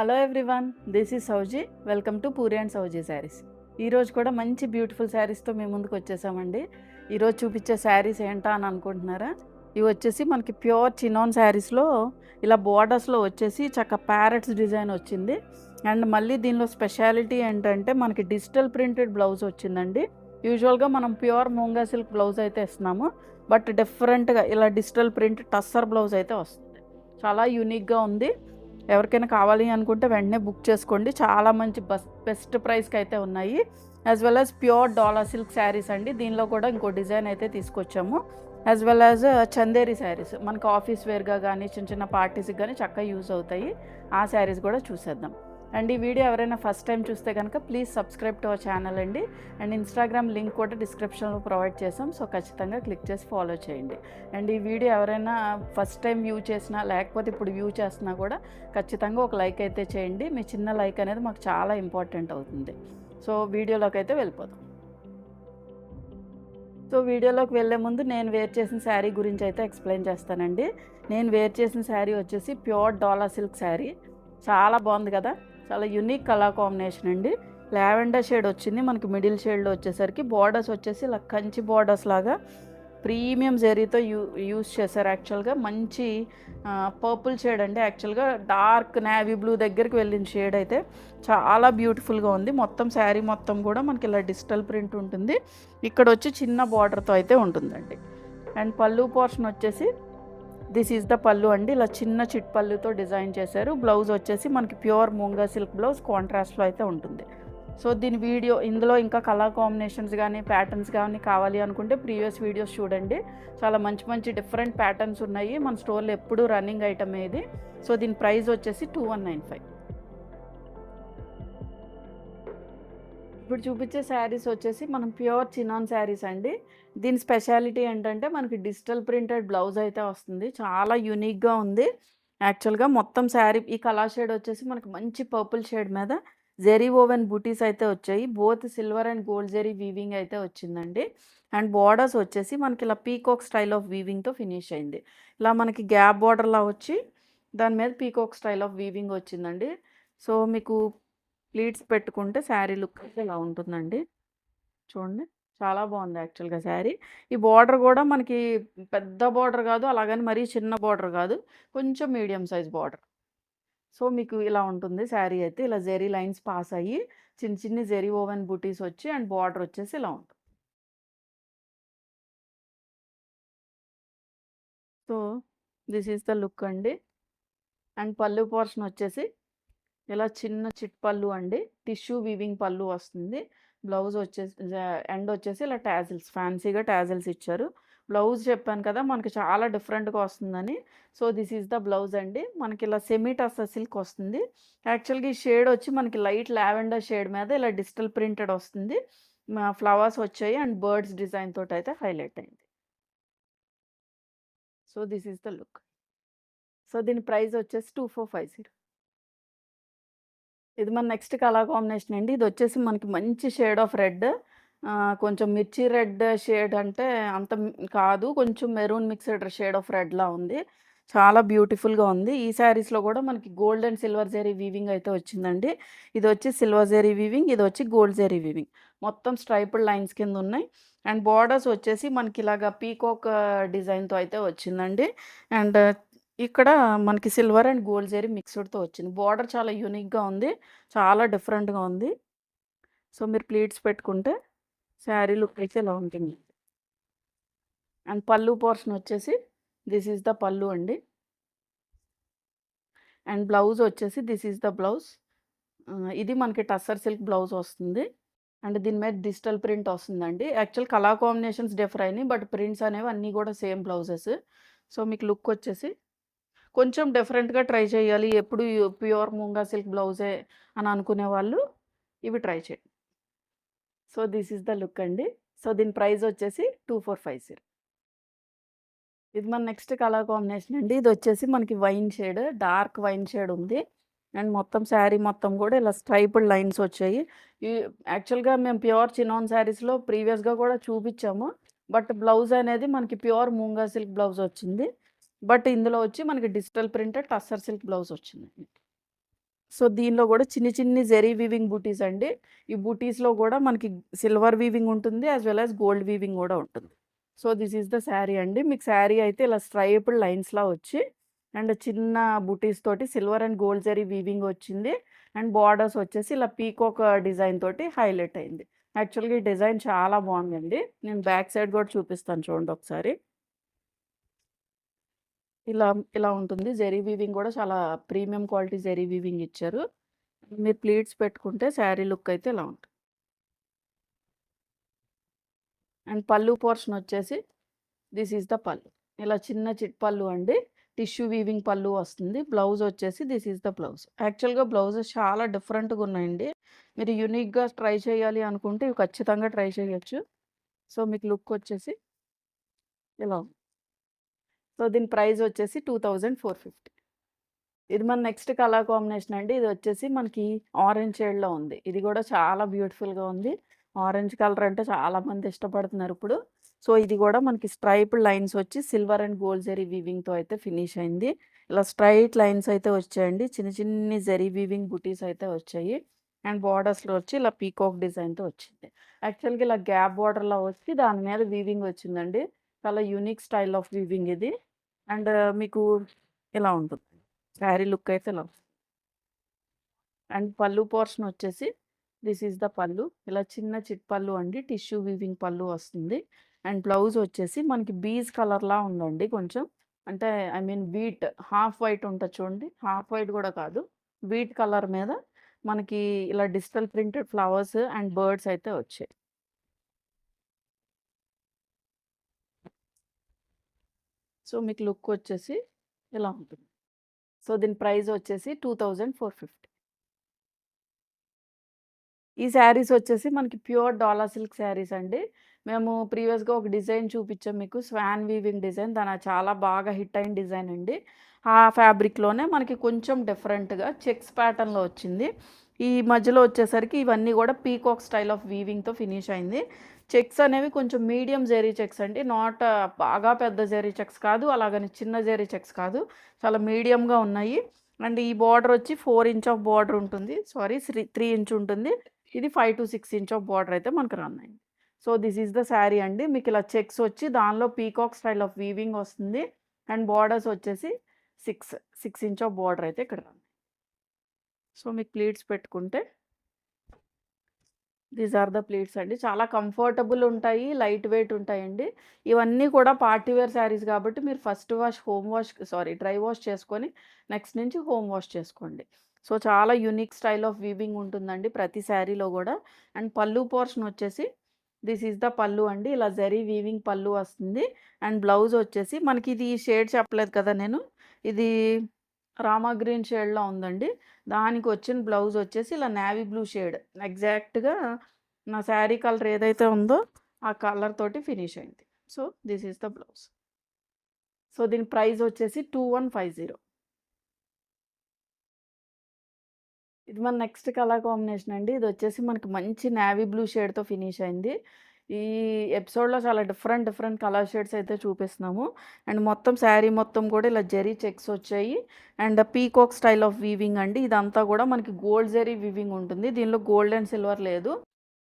Hello everyone, this is Souji. Welcome to Puri and Souji saris. ఈరోజు కూడా మంచి బ్యూటిఫుల్ శారీస్తో మేము ముందుకు వచ్చేసామండి. ఈరోజు చూపించే శారీస్ ఏంటా అని అనుకుంటున్నారా? ఇవి వచ్చేసి మనకి ప్యూర్ చినాన్ శారీస్లో ఇలా బోర్డర్స్లో వచ్చేసి చక్క ప్యారెట్స్ డిజైన్ వచ్చింది. అండ్ మళ్ళీ దీనిలో స్పెషాలిటీ ఏంటంటే మనకి డిజిటల్ ప్రింటెడ్ బ్లౌజ్ వచ్చిందండి. యూజువల్గా మనం ప్యూర్ మూంగా సిల్క్ బ్లౌజ్ అయితే ఇస్తున్నాము, బట్ డిఫరెంట్గా ఇలా డిజిటల్ ప్రింట్ టస్సర్ బ్లౌజ్ అయితే వస్తుంది. చాలా యూనిక్గా ఉంది. ఎవరికైనా కావాలి అనుకుంటే వెంటనే బుక్ చేసుకోండి. చాలా మంచి బెస్ట్ ప్రైస్కి అయితే ఉన్నాయి. As well as pure dola silk saris అండి. దీనిలో కూడా ఇంకో డిజైన్ అయితే తీసుకొచ్చాము. As well as Chanderi saris మనకు ఆఫీస్ వేర్గా కానీ చిన్న చిన్న పార్టీస్కి కానీ చక్కగా యూజ్ అవుతాయి. ఆ శారీస్ కూడా చూసేద్దాం. అండ్ ఈ వీడియో ఎవరైనా ఫస్ట్ టైం చూస్తే కనుక please subscribe to our channel అండి. అండ్ ఇన్స్టాగ్రామ్ లింక్ కూడా డిస్క్రిప్షన్లో ప్రొవైడ్ చేసాం, సో ఖచ్చితంగా క్లిక్ చేసి ఫాలో చేయండి. అండ్ ఈ వీడియో ఎవరైనా ఫస్ట్ టైం వ్యూ చేసినా లేకపోతే ఇప్పుడు వ్యూ చేసినా కూడా ఖచ్చితంగా ఒక లైక్ అయితే చేయండి. మీ చిన్న లైక్ అనేది మాకు చాలా ఇంపార్టెంట్ అవుతుంది. సో వీడియోలోకి అయితే వెళ్ళిపోదాం. సో వీడియోలోకి వెళ్ళే ముందు నేను వేర్ చేసిన శారీ గురించి అయితే ఎక్స్ప్లెయిన్ చేస్తానండి. నేను వేర్ చేసిన శారీ వచ్చేసి ప్యూర్ డాలా సిల్క్ శారీ. చాలా బాగుంది కదా, చాలా యూనిక్ కలర్ కాంబినేషన్ అండి. లావెండర్ షేడ్ వచ్చింది మనకి. మిడిల్ షేడ్లో వచ్చేసరికి బార్డర్స్ వచ్చేసి ఇలా కంచి బార్డర్స్ లాగా ప్రీమియం జెరీతో యూస్ చేశారు. యాక్చువల్గా మంచి పర్పుల్ షేడ్ అండి. యాక్చువల్గా డార్క్ నేవీ బ్లూ దగ్గరికి వెళ్ళిన షేడ్ అయితే చాలా బ్యూటిఫుల్గా ఉంది. మొత్తం శారీ మొత్తం కూడా మనకి ఇలా డిజిటల్ ప్రింట్ ఉంటుంది. ఇక్కడ వచ్చి చిన్న బార్డర్తో అయితే ఉంటుందండి. అండ్ పళ్ళు పోర్షన్ వచ్చేసి దిస్ ఈజ్ ద పళ్ళు అండి. ఇలా చిన్న చిట్ పళ్ళుతో డిజైన్ చేశారు. బ్లౌజ్ వచ్చేసి మనకి ప్యూర్ మూంగా సిల్క్ బ్లౌజ్ కాంట్రాస్ట్లో అయితే ఉంటుంది. సో దీని వీడియో ఇందులో ఇంకా కలర్ కాంబినేషన్స్ కానీ ప్యాటర్న్స్ కానీ కావాలి అనుకుంటే ప్రీవియస్ వీడియోస్ చూడండి. చాలా మంచి మంచి డిఫరెంట్ ప్యాటర్న్స్ ఉన్నాయి. మన స్టోర్లో ఎప్పుడూ రన్నింగ్ ఐటమ్ ఇది. సో దీని ప్రైస్ వచ్చేసి 2195. ఇప్పుడు చూపించే శారీస్ వచ్చేసి మనం ప్యూర్ చినాన్ శారీస్ అండి. దీని స్పెషాలిటీ ఏంటంటే మనకి డిజిటల్ ప్రింటెడ్ బ్లౌజ్ అయితే వస్తుంది. చాలా యూనిక్గా ఉంది. యాక్చువల్గా మొత్తం శారీ ఈ కలర్ షేడ్ వచ్చేసి మనకి మంచి పర్పుల్ షేడ్ మీద జెరీ ఓవెన్ బూటీస్ అయితే వచ్చాయి. Both silver and gold zari weaving అయితే వచ్చిందండి. అండ్ బార్డర్స్ వచ్చేసి మనకి ఇలా పీకాక్ స్టైల్ ఆఫ్ వీవింగ్తో ఫినిష్ అయింది. ఇలా మనకి గ్యాప్ బార్డర్లా వచ్చి దాని మీద పీకాక్ స్టైల్ ఆఫ్ వీవింగ్ వచ్చిందండి. సో మీకు ప్లీట్స్ పెట్టుకుంటే శారీ లుక్ అయితే ఇలా ఉంటుందండి. చూడండి, చాలా బాగుంది యాక్చువల్గా శారీ. ఈ బార్డర్ కూడా మనకి పెద్ద బార్డర్ కాదు, అలాగని మరీ చిన్న బార్డర్ కాదు, కొంచెం మీడియం సైజ్ బార్డర్. సో మీకు ఇలా ఉంటుంది శారీ అయితే. ఇలా జెరీ లైన్స్ పాస్ అయ్యి చిన్న చిన్న జెరీ ఓవెన్ బూటీస్ వచ్చి అండ్ బార్డర్ వచ్చేసి ఇలా ఉంటుంది. So this is the look అండి. అండ్ పళ్ళు పోర్షన్ వచ్చేసి ఇలా చిన్న చిట్ పళ్ళు అండి. టిష్యూ వీవింగ్ పళ్ళు వస్తుంది. బ్లౌజ్ వచ్చేసి ఎండ్ వచ్చేసి ఇలా టాజిల్స్, ఫ్యాన్సీగా టాజిల్స్ ఇచ్చారు. బ్లౌజ్ చెప్పాను కదా మనకి చాలా డిఫరెంట్గా వస్తుందని. So this is the blouse అండి. మనకి ఇలా సెమీ టస్సర్ సిల్క్ వస్తుంది. యాక్చువల్గా ఈ షేడ్ వచ్చి మనకి లైట్ లావెండర్ షేడ్ మీద ఇలా డిజిటల్ ప్రింటెడ్ వస్తుంది. ఫ్లవర్స్ వచ్చాయి అండ్ బర్డ్స్ డిజైన్ తోటి అయితే హైలైట్ అయింది. So this is the look. So దీని ప్రైస్ వచ్చేసి 2450. ఇది మన నెక్స్ట్ కలర్ కాంబినేషన్ అండి. ఇది వచ్చేసి మనకి మంచి షేడ్ ఆఫ్ రెడ్, కొంచెం మిర్చి రెడ్ షేడ్ అంటే అంత కాదు, కొంచెం మెరూన్ మిక్స్డ్ షేడ్ ఆఫ్ రెడ్లా ఉంది. చాలా బ్యూటిఫుల్గా ఉంది. ఈ శారీస్లో కూడా మనకి gold and silver zari weaving అయితే వచ్చిందండి. ఇది వచ్చి సిల్వర్ జెరీ వీవింగ్, ఇది వచ్చి గోల్డ్ జెరీ వీవింగ్. మొత్తం స్ట్రైపుడ్ లైన్స్ కింద ఉన్నాయి. అండ్ బార్డర్స్ వచ్చేసి మనకి ఇలాగా పీకాక్ డిజైన్తో అయితే వచ్చిందండి. అండ్ ఇక్కడ మనకి సిల్వర్ అండ్ గోల్డ్ జెరీ మిక్స్డ్తో వచ్చింది. బార్డర్ చాలా యూనిక్గా ఉంది, చాలా డిఫరెంట్గా ఉంది. సో మీరు ప్లీట్స్ పెట్టుకుంటే శారీ లుక్ అయితే ఇలా ఉంటుంది. అండ్ పళ్ళు పోర్షన్ వచ్చేసి దిస్ ఈజ్ ద పళ్ళు అండి. అండ్ బ్లౌజ్ వచ్చేసి దిస్ ఈజ్ ద బ్లౌజ్. ఇది మనకి టస్సర్ సిల్క్ బ్లౌజ్ వస్తుంది. అండ్ దీని మీద డిజిటల్ ప్రింట్ వస్తుందండి. యాక్చువల్ కలర్ కాంబినేషన్స్ డిఫర్ అయినాయి, బట్ ప్రింట్స్ అనేవి అన్నీ కూడా సేమ్ బ్లౌజెస్. సో మీకు లుక్ వచ్చేసి కొంచెం డిఫరెంట్గా ట్రై చేయాలి, ఎప్పుడు ప్యూర్ మూంగా సిల్క్ బ్లౌజే అని అనుకునే వాళ్ళు ఇవి ట్రై చేయండి. So this is the look అండి. సో దీని ప్రైస్ వచ్చేసి 2450. ఇది మన నెక్స్ట్ కలర్ కాంబినేషన్ అండి. ఇది వచ్చేసి మనకి wine shade, dark wine shade ఉంది. అండ్ మొత్తం శారీ మొత్తం కూడా ఇలా స్ట్రైపుడ్ లైన్స్ వచ్చాయి. ఈ యాక్చువల్గా మేము ప్యూర్ చినాన్ శారీస్లో ప్రీవియస్గా కూడా చూపించాము, బట్ బ్లౌజ్ అనేది మనకి ప్యూర్ మూంగా సిల్క్ బ్లౌజ్ వచ్చింది. బట్ ఇందులో వచ్చి మనకి digital printed tussar silk blouse వచ్చింది. సో దీనిలో కూడా చిన్ని చిన్ని జెరీ వీవింగ్ బూటీస్ అండి. ఈ బూటీస్‌లో కూడా మనకి సిల్వర్ వీవింగ్ ఉంటుంది. As well as gold weaving కూడా ఉంటుంది. So this is the sari అండి. మీకు శారీ అయితే ఇలా స్ట్రైప్డ్ లైన్స్‌లా వచ్చి అండ్ చిన్న బూటీస్ తోటి silver and gold zari weaving వచ్చింది. అండ్ బార్డర్స్ వచ్చేసి ఇలా పీకాక్ డిజైన్ తోటి హైలైట్ అయింది. యాక్చువల్‌గా ఈ డిజైన్ చాలా బాగుందండి. నేను బ్యాక్ సైడ్ కూడా చూపిస్తాను చూడండి ఒకసారి. ఇలా ఇలా ఉంటుంది. జెరీ వీవింగ్ కూడా చాలా ప్రీమియం క్వాలిటీ జెరీ వీవింగ్ ఇచ్చారు. మీరు ప్లీట్స్ పెట్టుకుంటే శారీ లుక్ అయితే ఇలా ఉంటుంది. అండ్ పళ్ళు పోర్షన్ వచ్చేసి దిస్ ఈస్ ద పళ్ళు. ఇలా చిన్న చిట్ పళ్ళు అండి. టిష్యూ వీవింగ్ పళ్ళు వస్తుంది. బ్లౌజ్ వచ్చేసి దిస్ ఈస్ ద బ్లౌజ్. యాక్చువల్‌గా బ్లౌజెస్ చాలా డిఫరెంట్‌గా ఉన్నాయండి. మీరు యూనిక్‌గా ట్రై చేయాలి అనుకుంటే ఇవి ఖచ్చితంగా ట్రై చేయొచ్చు. సో మీకు లుక్ వచ్చేసి ఇలా ఉంది. సో దీని ప్రైస్ వచ్చేసి 2450. ఇది మన నెక్స్ట్ కలర్ కాంబినేషన్ అండి. ఇది వచ్చేసి మనకి ఆరెంజ్ షేడ్‌లో ఉంది. ఇది కూడా చాలా బ్యూటిఫుల్‌గా ఉంది. ఆరెంజ్ కలర్ అంటే చాలామంది ఇష్టపడుతున్నారు ఇప్పుడు. సో ఇది కూడా మనకి స్ట్రైప్డ్ లైన్స్ వచ్చి సిల్వర్ అండ్ గోల్డ్ జెరీ వీవింగ్‌తో అయితే ఫినిష్ అయింది. ఇలా స్ట్రైట్ లైన్స్ అయితే వచ్చాయండి. చిన్న చిన్ని జెరీ వీవింగ్ బుటీస్ అయితే వచ్చాయి. అండ్ బార్డర్స్‌లో వచ్చి ఇలా పీకాక్ డిజైన్‌తో వచ్చింది. యాక్చువల్‌గా ఇలా గ్యాప్ బార్డర్‌లా వచ్చి దాని మీద వీవింగ్ వచ్చిందండి. చాలా యూనిక్ స్టైల్ ఆఫ్ వీవింగ్ ఇది. అండ్ మీకు ఇలా ఉంటుంది. శారీ లుక్ అయితే ఇలా వస్తుంది. అండ్ పళ్ళు పోర్షన్ వచ్చేసి దిస్ ఈస్ ద పళ్ళు. ఇలా చిన్న చిట్ పళ్ళు అండి. టిష్యూ వీవింగ్ పళ్ళు వస్తుంది. అండ్ బ్లౌజ్ వచ్చేసి మనకి బీజ్ కలర్‌లా ఉందండి కొంచెం. అంటే I mean wheat half white ఉంటది చూడండి. హాఫ్ వైట్ కూడా కాదు. వీట్ కలర్ మీద మనకి ఇలా digital printed flowers and birds అయితే వచ్చాయి. సో మీకు లుక్ వచ్చేసి ఇలా ఉంటుంది. సో దీని ప్రైస్ వచ్చేసి 2450. ఈ శారీస్ వచ్చేసి మనకి ప్యూర్ డాలా సిల్క్ శారీస్ అండి. మేము ప్రీవియస్‌గా ఒక డిజైన్ చూపించాం మీకు స్వాన్ వీవింగ్ డిజైన్. చాలా బాగా హిట్ అయిన డిజైన్ అండి. ఆ ఫ్యాబ్రిక్‌లోనే మనకి కొంచెం డిఫరెంట్‌గా చెక్స్ ప్యాటర్న్‌లో వచ్చింది. ఈ మధ్యలో వచ్చేసరికి ఇవన్నీ కూడా పీకాక్ స్టైల్ ఆఫ్ వీవింగ్‌తో ఫినిష్ అయింది. చెక్స్ అనేవి కొంచెం మీడియం జెరీ చెక్స్ అండి. నాట్ బాగా పెద్ద జెరీ చెక్స్ కాదు. అలాగని చిన్న జెరీ చెక్స్ కాదు. చాలా మీడియంగా ఉన్నాయి. అండ్ ఈ బార్డర్ వచ్చి 4 ఇంచ్ ఆఫ్ బార్డర్ ఉంటుంది. సారీ 3 ఇంచ్ ఉంటుంది. ఇది 5-6 ఇంచ్ ఆఫ్ బార్డర్ అయితే మనకు రన్ అయింది. So this is the sari అండి. మీకు ఇలా చెక్స్ వచ్చి దానిలో పీకాక్ స్టైల్ ఆఫ్ వీవింగ్ వస్తుంది. అండ్ బార్డర్స్ వచ్చేసి 6 ఇంచ్ ఆఫ్ బార్డర్ అయితే ఇక్కడ రన్. సో మీకు ప్లీట్స్ పెట్టుకుంటే దీస్ ఆర్ ద ప్లీట్స్ అండి. చాలా కంఫర్టబుల్ ఉంటాయి. లైట్ వెయిట్ ఉంటాయండి. ఇవన్నీ కూడా పార్టీ వేర్ శారీస్ కాబట్టి మీరు ఫస్ట్ డ్రై వాష్ చేసుకొని నెక్స్ట్ నుంచి హోమ్ వాష్ చేసుకోండి. సో చాలా యూనిక్ స్టైల్ ఆఫ్ వీవింగ్ ఉంటుందండి ప్రతి శారీలో కూడా. అండ్ పళ్ళు పోర్షన్ వచ్చేసి దిస్ ఈస్ ద పళ్ళు అండి. ఇలా జరీ వీవింగ్ పళ్ళు వస్తుంది. అండ్ బ్లౌజ్ వచ్చేసి మనకి ఇది షేడ్ చెప్పలేదు కదా నేను. ఇది రామా గ్రీన్ షేడ్‌లో ఉందండి. దానికి వచ్చిన బ్లౌజ్ వచ్చేసి ఇలా నేవీ బ్లూ షేడ్. ఎగ్జాక్ట్‌గా నా శారీ కలర్ ఏదైతే ఉందో ఆ కలర్ తోటి ఫినిష్ అయింది. So this is the blouse. So దీని ప్రైస్ వచ్చేసి 2150. ఇది మన నెక్స్ట్ కలర్ కాంబినేషన్ అండి. ఇది వచ్చేసి మనకి మంచి నేవీ బ్లూ షేడ్‌తో ఫినిష్ అయింది. ఈ ఎపిసోడ్‌లో చాలా డిఫరెంట్ కలర్ షేడ్స్ అయితే చూపిస్తున్నాము. అండ్ మొత్తం శారీ మొత్తం కూడా ఇలా జెరీ చెక్స్ వచ్చాయి. And peacock style of weaving అండి. ఇదంతా కూడా మనకి గోల్డ్ జెరీ వీవింగ్ ఉంటుంది. దీనిలో గోల్డ్ అండ్ సిల్వర్ లేదు.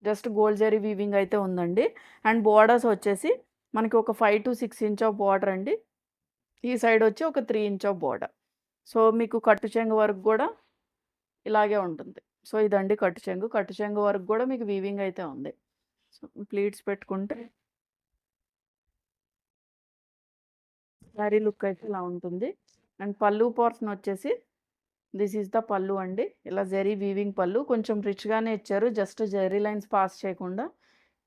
జస్ట్ గోల్డ్ జెరీ వీవింగ్ అయితే ఉందండి. అండ్ బోర్డర్స్ వచ్చేసి మనకి ఒక 5-6 ఇంచ్ ఆఫ్ బార్డర్ అండి. ఈ సైడ్ వచ్చి ఒక 3 ఇంచ్ ఆఫ్ బార్డర్. సో మీకు కట్టు చెంగు వరకు కూడా ఇలాగే ఉంటుంది. సో ఇదండి కట్టు చెంగు. కట్టు చెంగు వరకు కూడా మీకు వీవింగ్ అయితే ఉంది. సో ప్లీట్స్ పెట్టుకుంటే శారీ లుక్ అయితే ఇలా ఉంటుంది. అండ్ పళ్ళు పోర్షన్ వచ్చేసి దిస్ ఈస్ ద పళ్ళు అండి. ఇలా జెరీ వీవింగ్ పళ్ళు కొంచెం రిచ్‌గానే ఇచ్చారు. జస్ట్ జెరీ లైన్స్ పాస్ చేయకుండా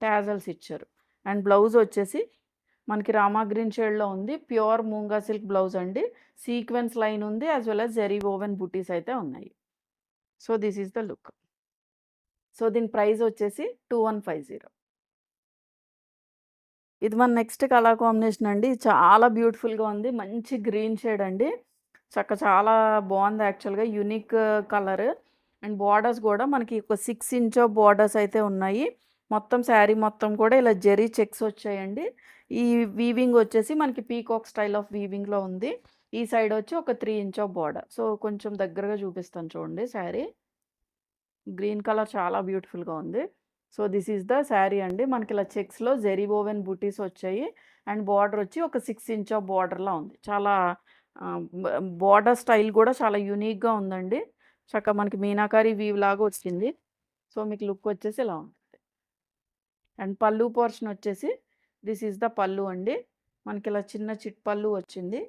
టాజల్స్ ఇచ్చారు. అండ్ బ్లౌజ్ వచ్చేసి మనకి రామా గ్రీన్ షేడ్‌లో ఉంది. ప్యూర్ మూంగా సిల్క్ బ్లౌజ్ అండి. సీక్వెన్స్ లైన్ ఉంది. As well as zari woven butis అయితే ఉన్నాయి. So this is the look. So దీని ప్రైస్ వచ్చేసి 2150. ఇది మన నెక్స్ట్ కలర్ కాంబినేషన్ అండి. చాలా బ్యూటిఫుల్‌గా ఉంది. మంచి గ్రీన్ షేడ్ అండి. చాలా బాగుంది యాక్చువల్‌గా యూనిక్ కలర్. అండ్ బార్డర్స్ కూడా మనకి ఒక 6 ఇంచ్ ఆఫ్ బార్డర్స్ అయితే ఉన్నాయి. మొత్తం శారీ మొత్తం కూడా ఇలా జెరీ చెక్స్ వచ్చాయండి. ఈ వీవింగ్ వచ్చేసి మనకి పీకాక్ స్టైల్ ఆఫ్ వీవింగ్‌లో ఉంది. ఈ సైడ్ వచ్చి ఒక 3 ఇంచ్ ఆఫ్ బార్డర్. సో, కొంచెం దగ్గరగా చూపిస్తాను చూడండి శారీ. గ్రీన్ కలర్ చాలా బ్యూటిఫుల్‌గా ఉంది. So, this is the sari అండి. మనకిలా చెక్స్‌లో జెరీ వోవెన్ బూటీస్ వచ్చాయి. అండ్ బార్డర్ వచ్చి ఒక 6 ఇంచ్ ఆఫ్ బార్డర్‌లా ఉంది. చాలా బార్డర్ స్టైల్ కూడా చాలా యూనిక్‌గా ఉందండి. చక్కగా మనకి మీనాకారి వీవ్ లాగా వచ్చింది. సో, మీకు లుక్ వచ్చేసి ఇలా ఉంటుంది. అండ్ పల్లు పోర్షన్ వచ్చేసి దిస్ ఈస్ ద పల్లు అండి. మనకిలా చిన్న చిట్ పల్లు వచ్చింది.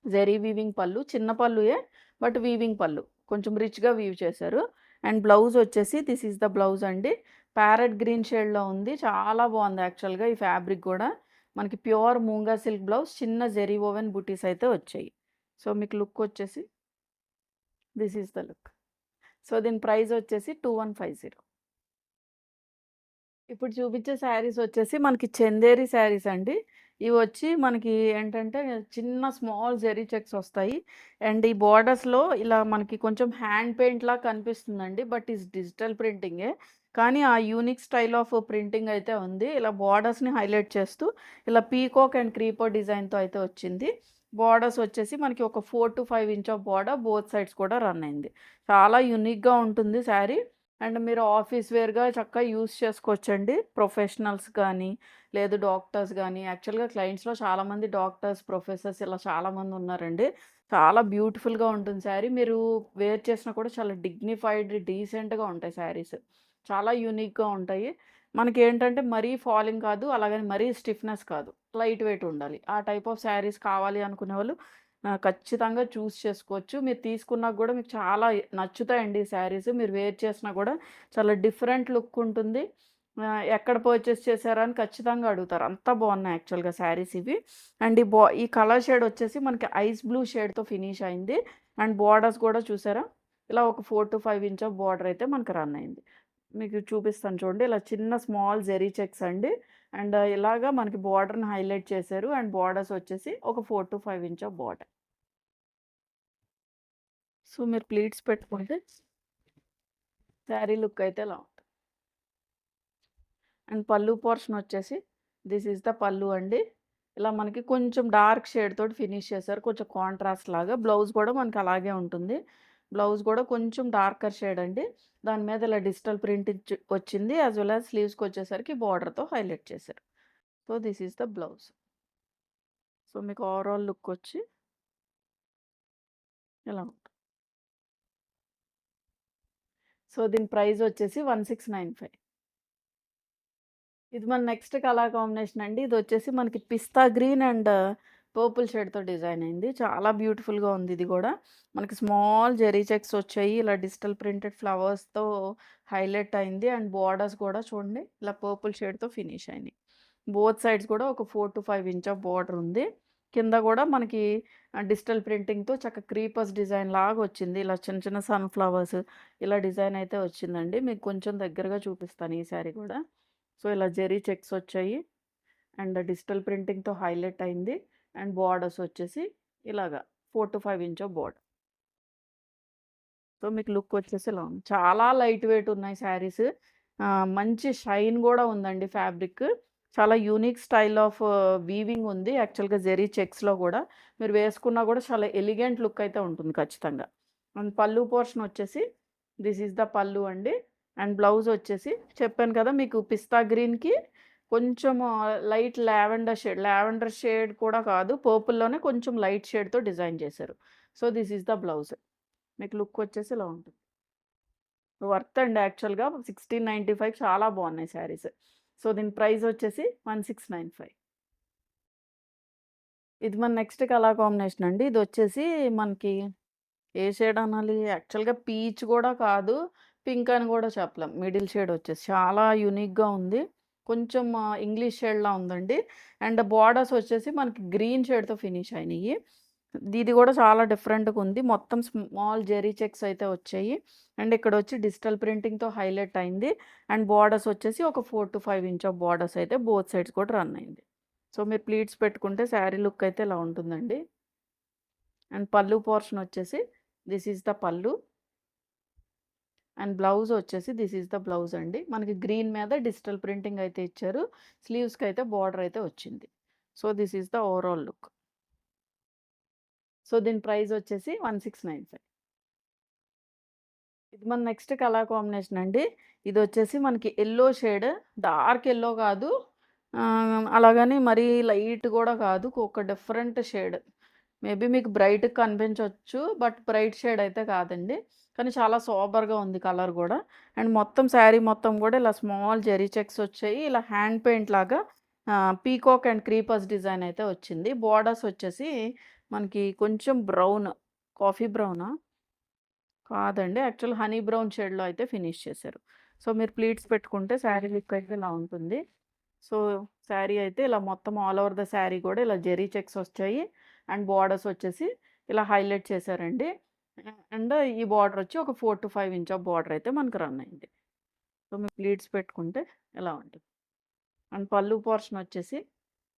జెరీ వీవింగ్ పళ్ళు. చిన్న పళ్ళుయే బట్ వీవింగ్ పళ్ళు. కొంచెం రిచ్‌గా వీవ్ చేశారు. అండ్ బ్లౌజ్ వచ్చేసి దిస్ ఈస్ ద బ్లౌజ్ అండి. ప్యారెట్ గ్రీన్ షేడ్‌లో ఉంది. చాలా బాగుంది యాక్చువల్‌గా ఈ ఫ్యాబ్రిక్ గూడా. మనకి ప్యూర్ మూంగా సిల్క్ బ్లౌజ్. చిన్న జెరీ ఓవెన్ బుటీస్ అయితే వచ్చాయి. సో, మీకు లుక్ వచ్చేసి this is the look. So, దీని ప్రైస్ వచ్చేసి 2150. ఇప్పుడు చూపించే శారీస్ వచ్చేసి మనకి చందేరి శారీస్ అండి. ఇవొచ్చి మనకి ఏంటంటే చిన్న స్మాల్ జెరీ చెక్స్ వస్తాయి. అండ్ ఈ బోర్డర్స్‌లో ఇలా మనకి కొంచెం హ్యాండ్ పెయింట్‌లా కనిపిస్తుందండి. బట్ ఈస్ డిజిటల్ ప్రింటింగే. కానీ ఆ యూనిక్ స్టైల్ ఆఫ్ ప్రింటింగ్ అయితే ఉంది. ఇలా బోర్డర్స్‌ని హైలైట్ చేస్తూ ఇలా పీకాక్ అండ్ క్రీపర్ డిజైన్‌తో అయితే వచ్చింది. బోర్డర్స్ వచ్చేసి మనకి ఒక 4-5 inch of border both sides కూడా రన్ అయింది. చాలా యూనిక్‌గా ఉంటుంది శారీ. అండ్ మీరు ఆఫీస్ వేర్‌గా చక్కగా యూజ్ చేసుకోవచ్చండి. ప్రొఫెషనల్స్ కానీ, లేదు డాక్టర్స్ గానీ, యాక్చువల్‌గా క్లయింట్స్‌లో చాలామంది డాక్టర్స్, ప్రొఫెసర్స్ ఇలా చాలామంది ఉన్నారండి. చాలా బ్యూటిఫుల్‌గా ఉంటుంది శారీ. మీరు వేర్ చేసినా కూడా చాలా డిగ్నిఫైడ్, డీసెంట్‌గా ఉంటాయి శారీస్. చాలా యూనిక్‌గా ఉంటాయి. మనకేంటంటే మరీ ఫాలింగ్ కాదు, అలాగని మరీ స్టిఫ్‌నెస్ కాదు. లైట్ వెయిట్ ఉండాలి. ఆ టైప్ ఆఫ్ శారీస్ కావాలి అనుకునేవాళ్ళు ఖచ్చితంగా చూస్ చేసుకోవచ్చు. మీరు తీసుకున్నాక గూడా మీకు చాలా నచ్చుతాయండి ఈ శారీస్. మీరు వేర్ చేసినా గూడా చాలా డిఫరెంట్ లుక్ ఉంటుంది. ఎక్కడ పర్చేస్ చేశారా అని ఖచ్చితంగా అడుగుతారు. అంత బాగున్నాయి యాక్చువల్‌గా శారీస్ ఇవి. అండ్ ఈ కలర్ షేడ్ వచ్చేసి మనకి ఐస్ బ్లూ షేడ్‌తో ఫినిష్ అయింది. అండ్ బోర్డర్స్ గూడా చూసారా? ఇలా ఒక 4-5 ఇంచ్ ఆఫ్ బోర్డర్ అయితే మనకు రన్ అయింది. మీకు చూపిస్తాను చూడండి. ఇలా చిన్న స్మాల్ జెరీ చెక్స్ అండి. అండ్ ఇలాగా మనకి బోర్డర్‌ని హైలైట్ చేశారు. అండ్ బోర్డర్స్ వచ్చేసి ఒక 4-5 ఇంచ్ ఆఫ్ బోర్డర్. సో, మీరు ప్లీట్స్ పెట్టుకుంటే శారీ లుక్ అయితే ఇలా ఉంటుంది. అండ్ పల్లు పోర్షన్ వచ్చేసి దిస్ ఈస్ ద పల్లు అండి. ఇలా మనకి కొంచెం డార్క్ షేడ్ తోటి ఫినిష్ చేశారు. కొంచెం కాంట్రాస్ట్ లాగా. బ్లౌజ్ కూడా మనకి అలాగే ఉంటుంది. బ్లౌజ్ కూడా కొంచెం డార్కర్ షేడ్ అండి. దాని మీద ఇలా డిజిటల్ ప్రింట్ వచ్చింది. యాజ్ వెల్ యాజ్ స్లీవ్స్‌కి వచ్చేసరికి బార్డర్‌తో హైలైట్ చేశారు. So, this is the blouse. So, మీకు ఓవరాల్ లుక్ వచ్చి ఇలా ఉంటుంది. సో, దీని ప్రైస్ వచ్చేసి 1695. ఇది మన నెక్స్ట్ కలర్ కాంబినేషన్ అండి. ఇదొచ్చేసి మనకి పిస్తా గ్రీన్ అండ్ పర్పుల్ షేడ్‌తో డిజైన్ అయింది. చాలా బ్యూటిఫుల్‌గా ఉంది ఇది గూడా. మనకి స్మాల్ జెరీ చెక్స్ వచ్చాయి. ఇలా డిజిటల్ ప్రింటెడ్ ఫ్లవర్స్‌తో హైలైట్ అయింది. అండ్ బోర్డర్స్ కూడా చూడండి ఇలా పర్పుల్ షేడ్‌తో ఫినిష్ అయినాయి. బోత్ సైడ్స్ కూడా ఒక 4-5 ఇంచ్ ఆఫ్ బోర్డర్ ఉంది. కింద గూడా మనకి డిజిటల్ ప్రింటింగ్‌తో చక్కగా క్రీపర్స్ డిజైన్ లాగా వచ్చింది. ఇలా చిన్న చిన్న సన్‌ఫ్లవర్స్ ఇలా డిజైన్ అయితే వచ్చిందండి. మీకు కొంచెం దగ్గరగా చూపిస్తాను ఈ శారీ కూడా. సో, ఇలా జెరీ చెక్స్ వచ్చాయి. అండ్ డిజిటల్ ప్రింటింగ్‌తో హైలైట్ అయింది. అండ్ బోర్డర్స్ వచ్చేసి ఇలాగా 4-5 ఇంచ్ ఆఫ్ బోర్డర్. సో, మీకు లుక్ వచ్చేసి ఇలా ఉంది. చాలా లైట్ వెయిట్ ఉన్నాయి శారీస్. మంచి షైన్ గూడా ఉందండి ఫ్యాబ్రిక్. చాలా యూనిక్ స్టైల్ ఆఫ్ వీవింగ్ ఉంది. యాక్చువల్‌గా జెరీ చెక్స్‌లో గూడా. మీరు వేసుకున్నా గూడా చాలా ఎలిగెంట్ లుక్ అయితే ఉంటుంది ఖచ్చితంగా. అండ్ పల్లు పోర్షన్ వచ్చేసి దిస్ ఈస్ ద పల్లు అండి. అండ్ బ్లౌజ్ వచ్చేసి చెప్పాను కదా మీకు పిస్తా గ్రీన్‌కి కొంచెం లైట్ లావెండర్ షేడ్ కూడా కాదు. పర్పుల్‌లోనే కొంచెం లైట్ షేడ్‌తో డిజైన్ చేశారు. So, this is the blouse. మీకు లుక్ వచ్చేసి ఇలా ఉంటుంది. వర్త్ అండి యాక్చువల్‌గా 1695 చాలా బాగున్నాయి శారీస్. సో, దీని ప్రైస్ వచ్చేసి 1695. ఇది మన నెక్స్ట్ కలర్ కాంబినేషన్ అండి. ఇదొచ్చేసి మనకి ఏ షేడ్ అనాలి? యాక్చువల్‌గా పీచ్ గూడా కాదు. పింక్ అని గూడా చెప్పలేం. మిడిల్ షేడ్ వచ్చేసి. చాలా యూనిక్‌గా ఉంది. కొంచెం ఇంగ్లీష్ షేడ్‌లా ఉందండి. అండ్ బోర్డర్స్ వచ్చేసి మనకి గ్రీన్ షేడ్‌తో ఫినిష్ అయినియి. ఇది గూడా చాలా డిఫరెంట్‌గా ఉంది. మొత్తం స్మాల్ జెరీ చెక్స్ అయితే వచ్చాయి. అండ్ ఇక్కడొచ్చి డిజిటల్ ప్రింటింగ్‌తో హైలైట్ అయింది. అండ్ బోర్డర్స్ వచ్చేసి ఒక 4-5 ఇంచ్ ఆఫ్ బోర్డర్స్ అయితే బోత్ సైడ్స్ కూడా రన్ అయింది. సో, మీరు ప్లీట్స్ పెట్టుకుంటే శారీ లుక్ అయితే ఇలా ఉంటుందండి. అండ్ పల్లు పోర్షన్ వచ్చేసి దిస్ ఈస్ ద పల్లు. అండ్ బ్లౌజ్ వచ్చేసి దిస్ ఈస్ ద బ్లౌజ్ అండి. మనకి గ్రీన్ మీద డిజిటల్ ప్రింటింగ్ అయితే ఇచ్చారు. స్లీవ్స్‌కి అయితే బార్డర్ అయితే వచ్చింది. So, this is the overall look. So దీని ప్రైస్ వచ్చేసి 1695. ఇది మన నెక్స్ట్ కలర్ కాంబినేషన్ అండి. ఇది వచ్చేసి మనకి ఎల్లో షేడ్, డార్క్ ఎల్లో కాదు, అలాగని మరీ లైట్ కూడా కాదు, ఒక డిఫరెంట్ షేడ్. మేబీ మీకు బ్రైట్ కనిపించవచ్చు, బట్ బ్రైట్ షేడ్ అయితే కాదండి. కానీ చాలా సూపర్గా ఉంది కలర్ కూడా. అండ్ మొత్తం శారీ మొత్తం కూడా ఇలా స్మాల్ జెరీ చెక్స్ వచ్చాయి. ఇలా హ్యాండ్ పెయింట్ లాగా పీకాక్ అండ్ క్రీపర్స్ డిజైన్ అయితే వచ్చింది. బోర్డర్స్ వచ్చేసి మనకి కొంచెం బ్రౌన్, కాఫీ బ్రౌనా కాదండి, యాక్చువల్ హనీ బ్రౌన్ షేడ్లో అయితే ఫినిష్ చేశారు. సో మీరు ప్లీట్స్ పెట్టుకుంటే శారీ లుక్ అయితే ఇలా ఉంటుంది. సో శారీ అయితే ఇలా మొత్తం ఆల్ ఓవర్ ద శారీ కూడా ఇలా జెరీ చెక్స్ వచ్చాయి. అండ్ బార్డర్స్ వచ్చేసి ఇలా హైలైట్ చేశారండి. అండ్ ఈ బార్డర్ వచ్చి ఒక 4 to 5 ఇంచ్ ఆఫ్ బార్డర్ అయితే మనకు రన్ అయింది. సో మీరు ప్లీట్స్ పెట్టుకుంటే ఇలా ఉంటుంది. అండ్ పళ్ళు పోర్షన్ వచ్చేసి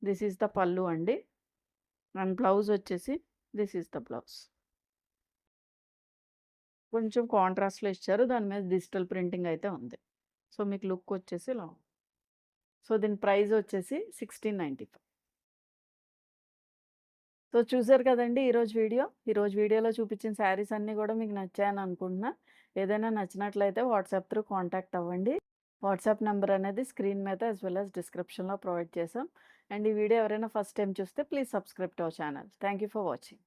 దిస్ ఈజ్ ద పళ్ళు అండి. అండ్ బ్లౌజ్ వచ్చేసి దిస్ ఈజ్ ద బ్లౌజ్. కొంచెం కాంట్రాస్ట్‌లో ఇచ్చారు. దాని మీద డిజిటల్ ప్రింటింగ్ అయితే ఉంది. సో మీకు లుక్ వచ్చేసి ఇలా ఉంది. సో దీని ప్రైస్ వచ్చేసి 1695. సో చూసారు కదండీ ఈరోజు వీడియోలో చూపించిన శారీస్ అన్నీ కూడా మీకు నచ్చాయని అనుకుంటున్నా. ఏదైనా నచ్చినట్లయితే వాట్సాప్ త్రూ కాంటాక్ట్ అవ్వండి. వాట్సాప్ నెంబర్ అనేది స్క్రీన్ మీద యాజ్ వెల్ యాజ్ డిస్క్రిప్షన్‌లో ప్రొవైడ్ చేసాం. అండ్ ఈ వీడియో ఎవరైనా ఫస్ట్ టైం చూస్తే please subscribe to our channel. Thank you for watching.